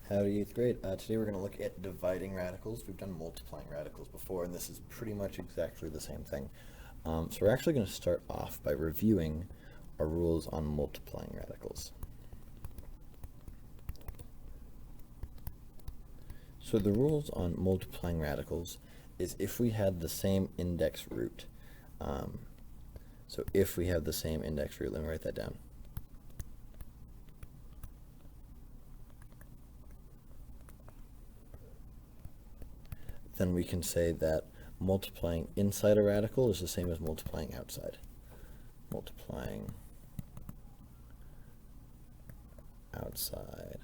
Howdy, 8th grade. Today we're going to look at dividing radicals. We've done multiplying radicals before, and this is pretty much exactly the same thing. So we're actually going to start off by reviewing our rules on multiplying radicals. So the rules on multiplying radicals is if we had the same index root. So if we have the same index root, let me write that down. Then we can say that multiplying inside a radical is the same as multiplying outside. Multiplying outside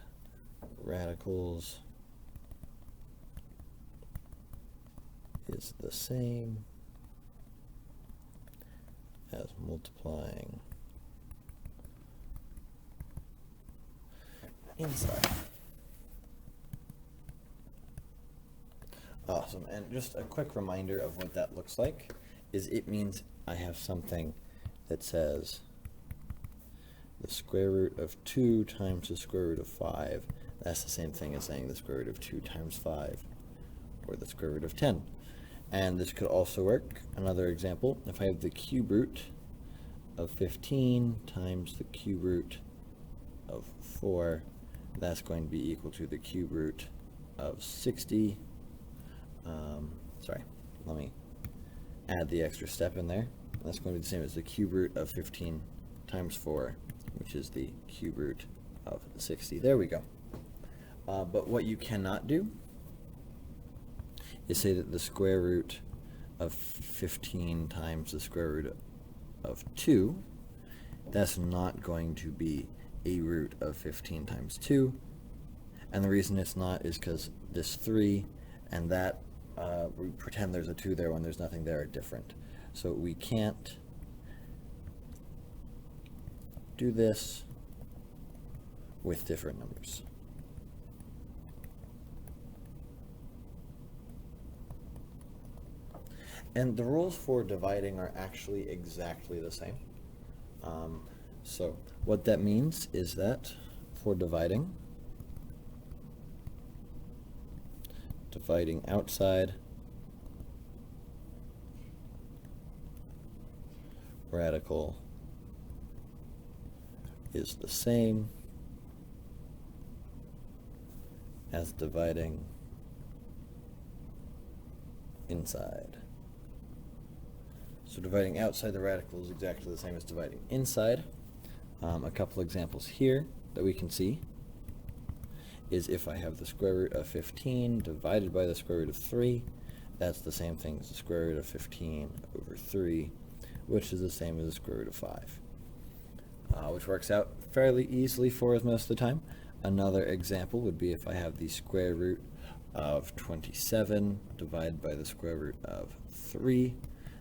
radicals is the same as multiplying inside. Awesome, and just a quick reminder of what that looks like is it means I have something that says the square root of 2 times the square root of 5. That's the same thing as saying the square root of 2 times 5 or the square root of 10. And this could also work. Another example, if I have the cube root of 15 times the cube root of 4, that's going to be equal to the cube root of 60. Sorry, let me add the extra step in there. That's going to be the same as the cube root of 15 times 4, which is the cube root of 60. There we go. But what you cannot do is say that the square root of 15 times the square root of 2, that's not going to be a root of 15 times 2. And the reason it's not is because this 3 and that we pretend there's a 2 there when there's nothing there are different. So we can't do this with different numbers. And the rules for dividing are actually exactly the same. So what that means is that for dividing outside radical is the same as dividing inside. So dividing outside the radical is exactly the same as dividing inside. A couple examples here that we can see is if I have the square root of 15 divided by the square root of 3, that's the same thing as the square root of 15 over 3, which is the same as the square root of 5, which works out fairly easily for us most of the time. Another example would be if I have the square root of 27 divided by the square root of 3,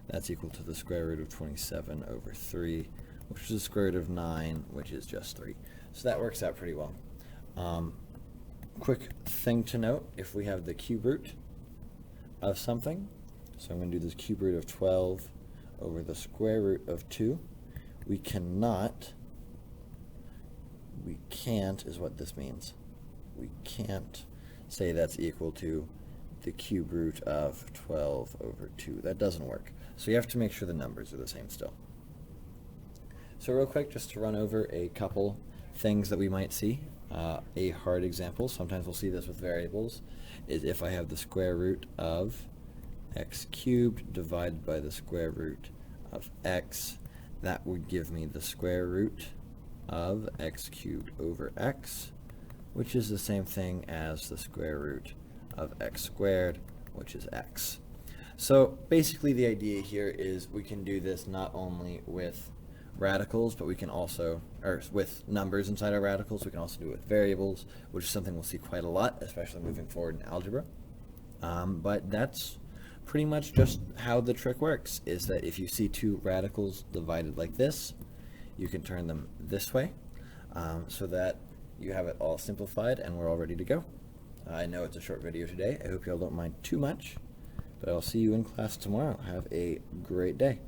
that's equal to the square root of 27 over 3, which is the square root of 9, which is just 3. So that works out pretty well. Quick thing to note, if we have the cube root of something, so I'm going to do this cube root of 12 over the square root of 2, we can't is what this means. We can't say that's equal to the cube root of 12 over 2. That doesn't work. So you have to make sure the numbers are the same still. So real quick, just to run over a couple things that we might see. A hard example, sometimes we'll see this with variables, is if I have the square root of x cubed divided by the square root of x, that would give me the square root of x cubed over x, which is the same thing as the square root of x squared, which is x. So basically the idea here is we can do this not only with radicals, but we can also, or with numbers inside our radicals, we can also do it with variables, which is something we'll see quite a lot, especially moving forward in algebra. But that's pretty much just how the trick works, is that if you see two radicals divided like this, you can turn them this way, so that you have it all simplified and we're all ready to go. I know it's a short video today. I hope you all don't mind too much, but I'll see you in class tomorrow. Have a great day.